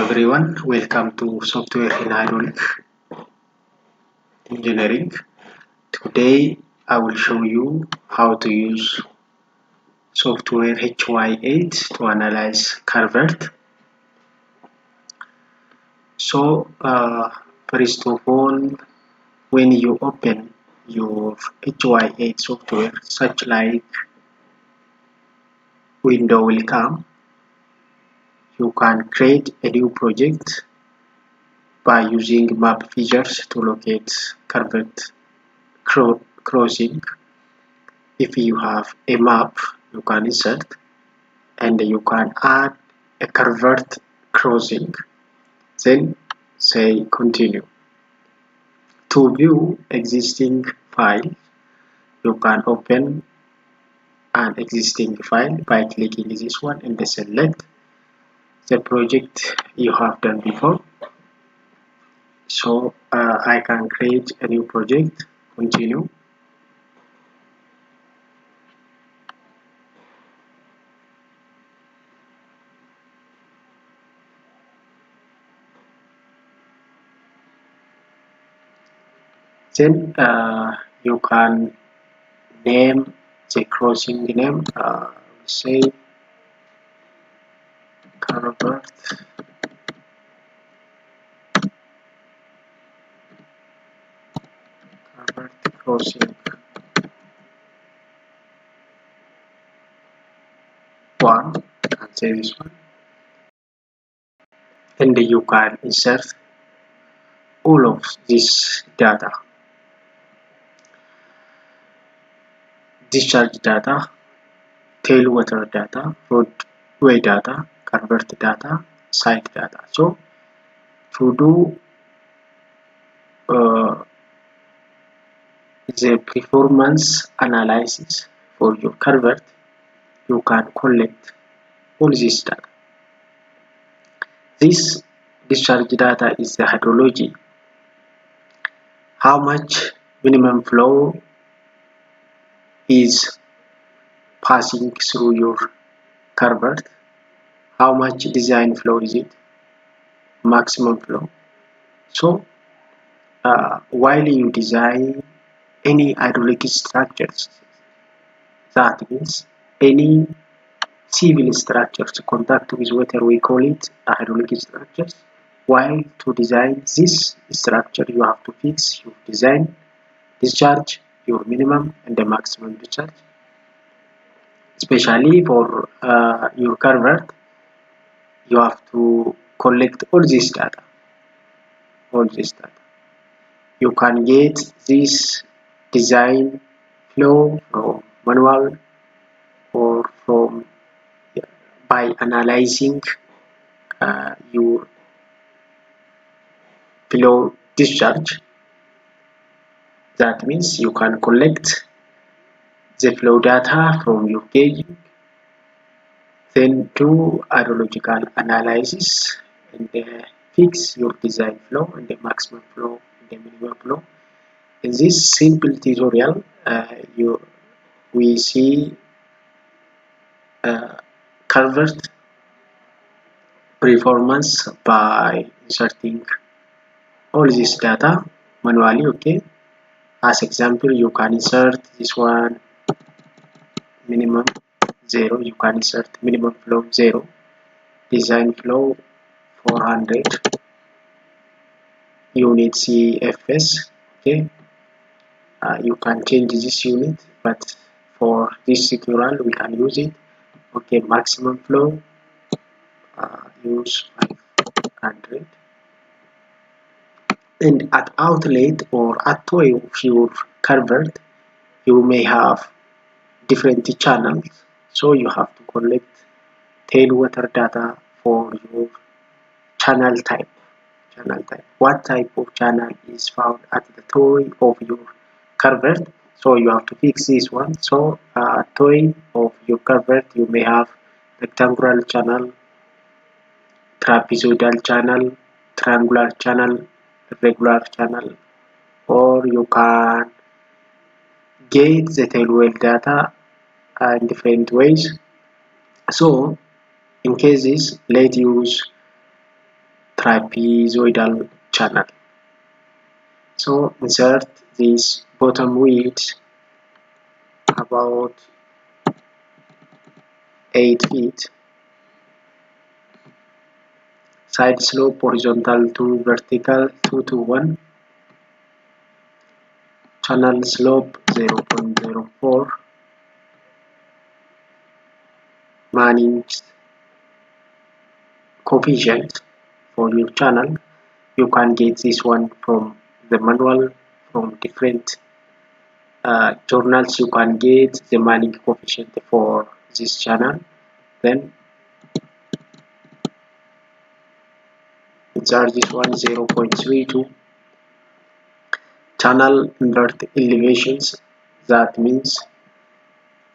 everyone, welcome to Software in Hydraulic Engineering. Today I will show you how to use software HY8 to analyze Curvert. First of all, when you open your HY8 software, such like window will come, you can create a new project by using map features to locate Curvert crossing. If you have a map, you can insert and you can add a Curvert crossing. Then say continue. To view existing file, you can open an existing file by clicking this one and select the project you have done before. I can create a new project, continue. Then you can name the crossing name, say Curvert crossing 1, and say this one. And you can insert all of this data: discharge data, tailwater data, roadway data, Curvert data, site data. So to do the performance analysis for your Curvert, you can collect all this data. This discharge data is the hydrology, how much minimum flow is passing through your Curvert, how much design flow is it, maximum flow. So while you design any hydraulic structures, that means any civil structures contact with water, we call it hydraulic structures. While to design this structure, you have to fix your design, discharge, your minimum and the maximum discharge. Especially for your Curvert, you have to collect all this data. You can get this design flow from manual or from by analyzing your flow discharge. That means you can collect the flow data from your gauging, then do hydrological analysis and fix your design flow and the maximum flow and the minimum flow. In this simple tutorial, we see Curvert performance by inserting all this data manually. Okay, as example, you can insert this one minimum 0, you can insert minimum flow 0, design flow 400, unit CFS. Okay, you can change this unit, but for this tutorial we can use it. Okay, maximum flow, use 500, and at outlet or at toe of your Curvert, you may have different channels, so you have to collect tailwater data for your channel type. What type of channel is found at the toe of your Curvert? So you have to fix this one. So toe of your Curvert, you may have rectangular channel, trapezoidal channel, triangular channel, regular channel, or you can get the tailwheel data in different ways. So in cases, let's use trapezoidal channel. So insert this bottom width about 8 feet, side slope horizontal to vertical 2 to 1, channel slope 0.04, Manning's coefficient for your channel. You can get this one from the manual, from different journals. You can get the Manning coefficient for this channel. Then insert this one 0.32. Channel invert elevations, that means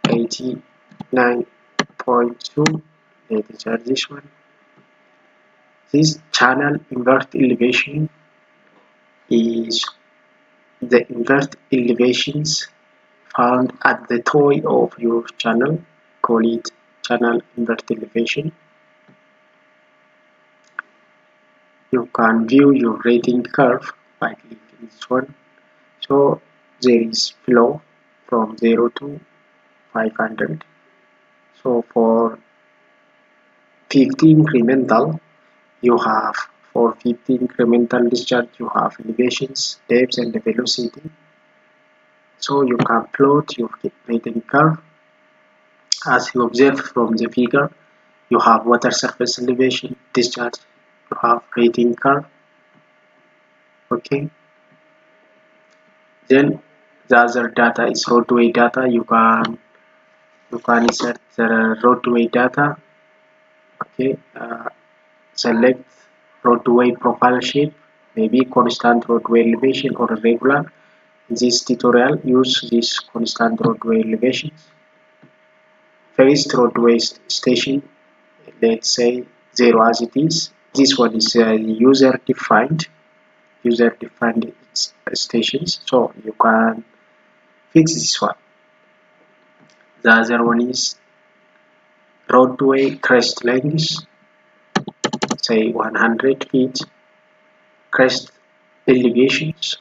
89.2. Let's insert this one. This channel invert elevation is the invert elevations found at the toe of your channel. Call it channel invert elevation. You can view your rating curve by clicking this one. So there is flow from 0 to 500. So for 50 incremental, you have, for 50 incremental discharge, you have elevations, depths, and the velocity. So you can plot your rating curve. As you observe from the figure, you have water surface elevation, discharge, you have rating curve. Okay. Then the other data is roadway data. You can insert the roadway data. Okay. Select roadway profile shape, maybe constant roadway elevation or regular. In this tutorial, use this constant roadway elevations. First roadway station, let's say 0 as it is. This one is user defined stations, so you can fix this one. The other one is roadway crest length, say 100 feet, crest elevations,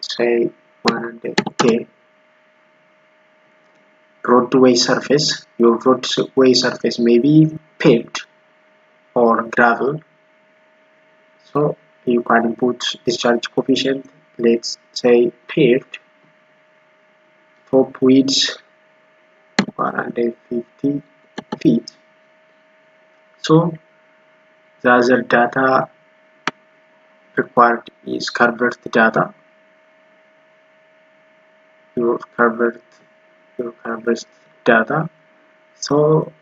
say 100k. Roadway surface, your roadway surface may be paved or gravel, so you can input discharge coefficient, let's say paved, top width 150 feet. So the other data required is Curvert data, your Curvert data. So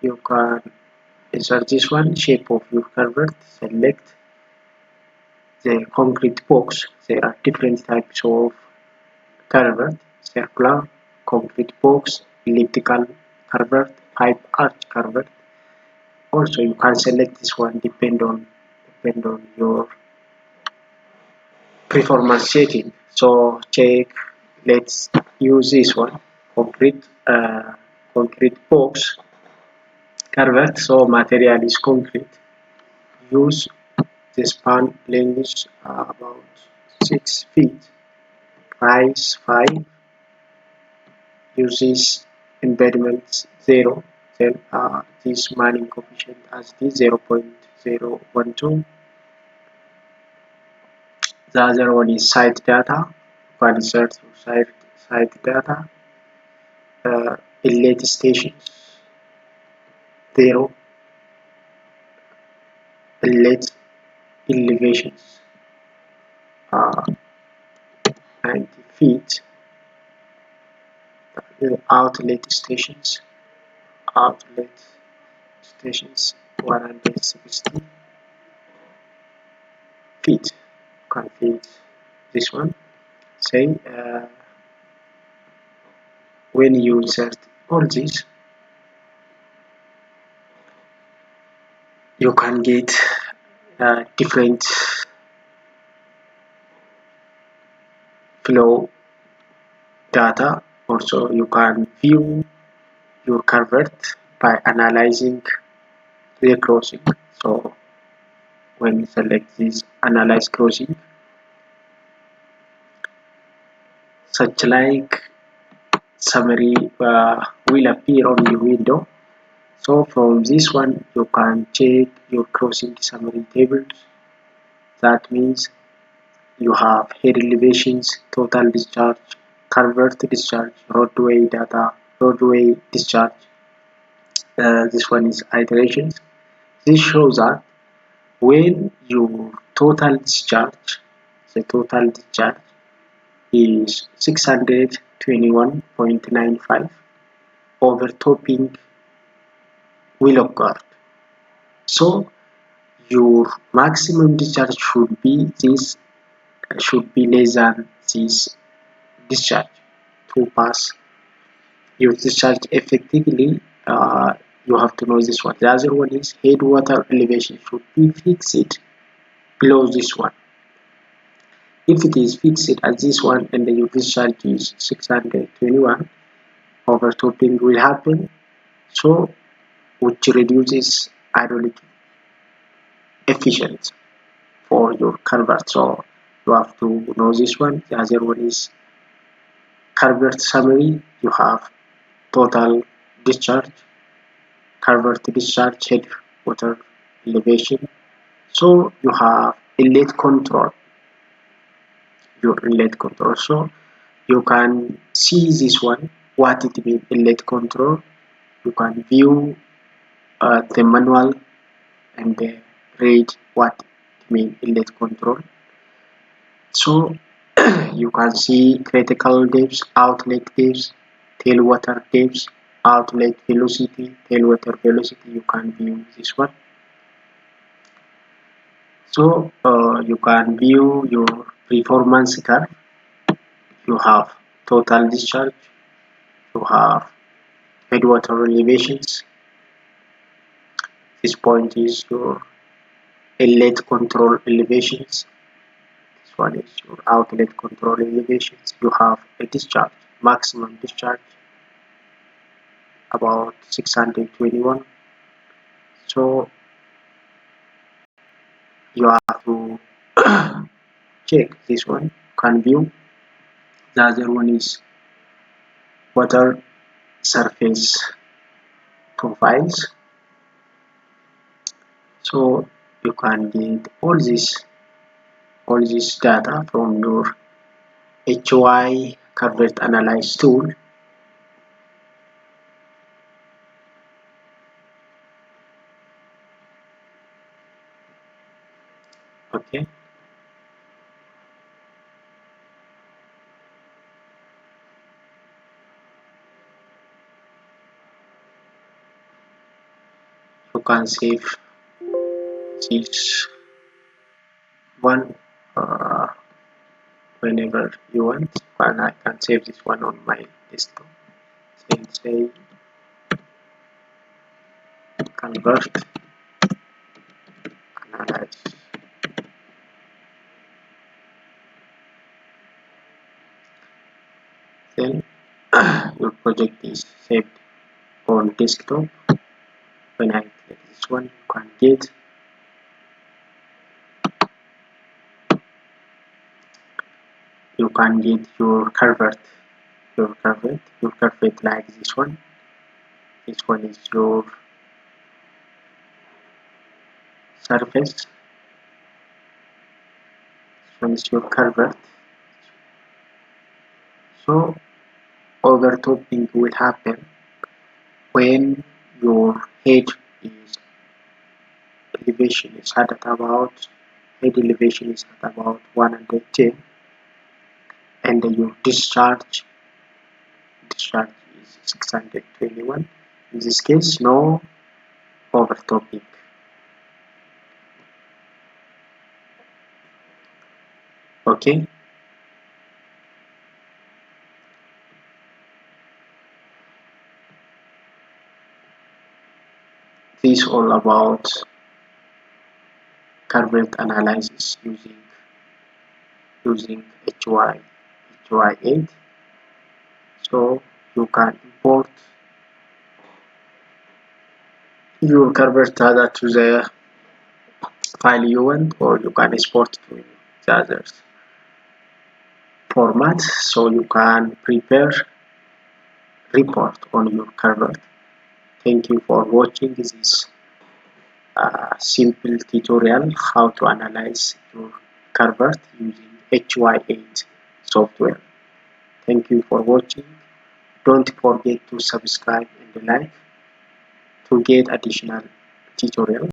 you can insert this one, shape of your Curvert, select the concrete box. There are different types of Curvert: circular, concrete box, elliptical Curvert, pipe arch Curvert. Also you can select this one depend on your performance setting. So check, let's use this one, concrete box Curvert. So material is concrete. Use the span length about 6 feet. Price 5. Uses embedment 0. Then this Manning coefficient as the 0.012. The other one is site data. You can insert site data. Inlet stations 0. Inlet elevations 90 feet. Outlet stations 160 feet. You can feed this one. Say when you insert all these, you can get different flow data. Also you can view your Curvert by analyzing the crossing. So when you select this analyze crossing, such like summary will appear on your window. So from this one you can check your crossing summary tables. That means you have head elevations, total discharge, Curvert discharge, roadway data, roadway discharge. This one is iterations. This shows that when your total discharge, the total discharge is 621.95, overtopping will occur. So your maximum discharge should be less than this discharge to pass your discharge effectively. You have to know this one. The other one is head water elevation should be fixed below this one. If it is fixed at this one and your discharge is 621, overtopping will happen, so which reduces hydraulic efficiency for your Curvert. So you have to know this one. The other one is Curvert summary. You have total discharge, Curvert discharge, head water elevation. So you have inlet control, your inlet control. So you can see this one, what it means inlet control. You can view the manual and read what it means inlet control. So you can see critical depths, outlet depths, tailwater depths, outlet velocity, tailwater velocity. You can view this one. So you can view your performance curve. You have total discharge, you have headwater elevations. This point is your inlet control elevations. This one is your outlet control elevations. You have a discharge, maximum discharge about 621. So you have to check this one. You can view. The other one is water surface profiles. So you can get all this data from your HY Curvert Analyze tool. Okay. You can save this one whenever you want, and I can save this one on my desktop. Say convert analyze. Then your project is saved on desktop. When I click this one, you can get your Curvert, like this one. This one is your surface. This one is your Curvert. So overtopping will happen when your head elevation is at about 110, and your discharge is 621. In this case, no overtopping. Okay. This is all about Curvert analysis using HY8. So you can import your Curvert data to the style you want, or you can export to the others format, so you can prepare report on your Curvert. Thank you for watching this simple tutorial how to analyze your Curvert using HY8 software. Thank you for watching. Don't forget to subscribe and like to get additional tutorials.